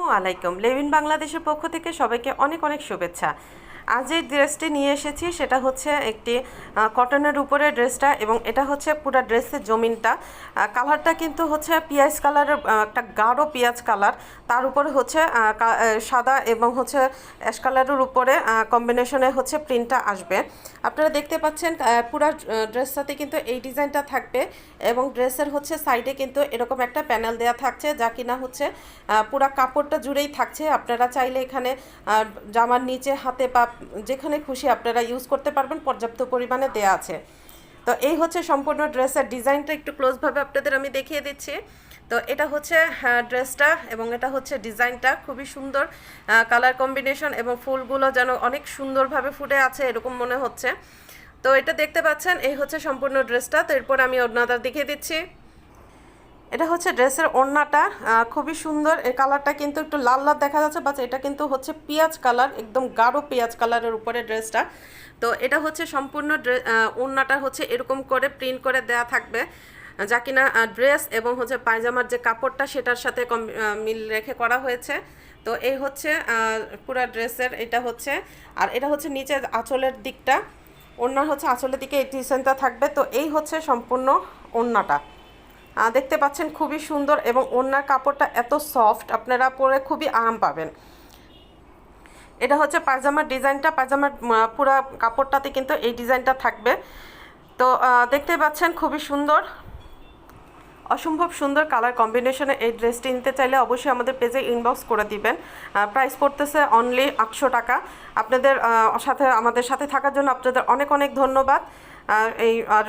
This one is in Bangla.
আলাইকুম লেভিন বাংলাদেশের পক্ষ থেকে সবাইকে অনেক অনেক শুভেচ্ছা। আজ যে ড্রেসটি নিয়ে এসেছি সেটা হচ্ছে একটি কটনের উপরে ড্রেসটা, এবং এটা হচ্ছে পুরো ড্রেসের জমিনটা কালারটা কিন্তু হচ্ছে পিঁয়াজ কালারের, একটা গাঢ় পেঁয়াজ কালার, তার উপরে হচ্ছে সাদা এবং হচ্ছে অ্যাশ কালারের উপরে কম্বিনেশনে হচ্ছে প্রিন্টটা আসবে। আপনারা দেখতে পাচ্ছেন পুরো ড্রেসটাতে কিন্তু এই ডিজাইনটা থাকবে, এবং ড্রেসের হচ্ছে সাইডে কিন্তু এরকম একটা প্যানেল দেওয়া থাকছে যা কিনা হচ্ছে পুরা কাপড়টা জুড়েই থাকছে। আপনারা চাইলে এখানে জামার নিচে হাতে বা যেখানে খুশি আপনারা ইউজ করতে পারবেন, পর্যাপ্ত পরিমাণে দেয়া আছে। তো এই হচ্ছে সম্পূর্ণ ড্রেসের ডিজাইনটা, একটু ক্লোজভাবে আপনাদের আমি দেখিয়ে দিচ্ছি। তো এটা হচ্ছে ড্রেসটা, এবং এটা হচ্ছে ডিজাইনটা খুবই সুন্দর, কালার কম্বিনেশন এবং ফুলগুলো যেন অনেক সুন্দরভাবে ফুটে আছে এরকম মনে হচ্ছে। তো এটা দেখতে পাচ্ছেন, এই হচ্ছে সম্পূর্ণ ড্রেসটা। তো এরপর আমি ওড়নাটা দেখিয়ে দিচ্ছি। এটা হচ্ছে ড্রেসের ওড়নাটা, খুবই সুন্দর। এই কালারটা কিন্তু একটু লাল লাল দেখা যাচ্ছে, বাট এটা কিন্তু হচ্ছে পেঁয়াজ কালার, একদম গাঢ় পেঁয়াজ কালারের উপরে ড্রেসটা। তো এটা হচ্ছে সম্পূর্ণ ওড়নাটা হচ্ছে এরকম করে প্রিন্ট করে দেয়া থাকবে, যা কিনা ড্রেস এবং হচ্ছে পায়জামার যে কাপড়টা সেটার সাথে মিল রেখে করা হয়েছে। তো এই হচ্ছে পুরো ড্রেসের এটা হচ্ছে, আর এটা হচ্ছে নিচের আঁচলের দিকটা, ওড়নার হচ্ছে আঁচলের দিকে এই ডিজাইনটা থাকবে। তো এই হচ্ছে সম্পূর্ণ ওড়নাটা, দেখতে পাচ্ছেন খুবই সুন্দর, এবং ওড়নার কাপড়টা এত সফট, আপনারা পরে খুবই আরাম পাবেন। এটা হচ্ছে পায়জামার ডিজাইনটা, পায়জামার পুরো কাপড়টাতে কিন্তু এই ডিজাইনটা থাকবে। তো দেখতে পাচ্ছেন খুবই সুন্দর, অসম্ভব সুন্দর কালার কম্বিনেশনে এই ড্রেসটি নিতে চাইলে অবশ্যই আমাদের পেজে ইনবক্স করে দিবেন। প্রাইস পড়তেছে অনলি 800 টাকা। আপনাদের আমাদের সাথে থাকার জন্য আপনাদের অনেক অনেক ধন্যবাদ। এই আর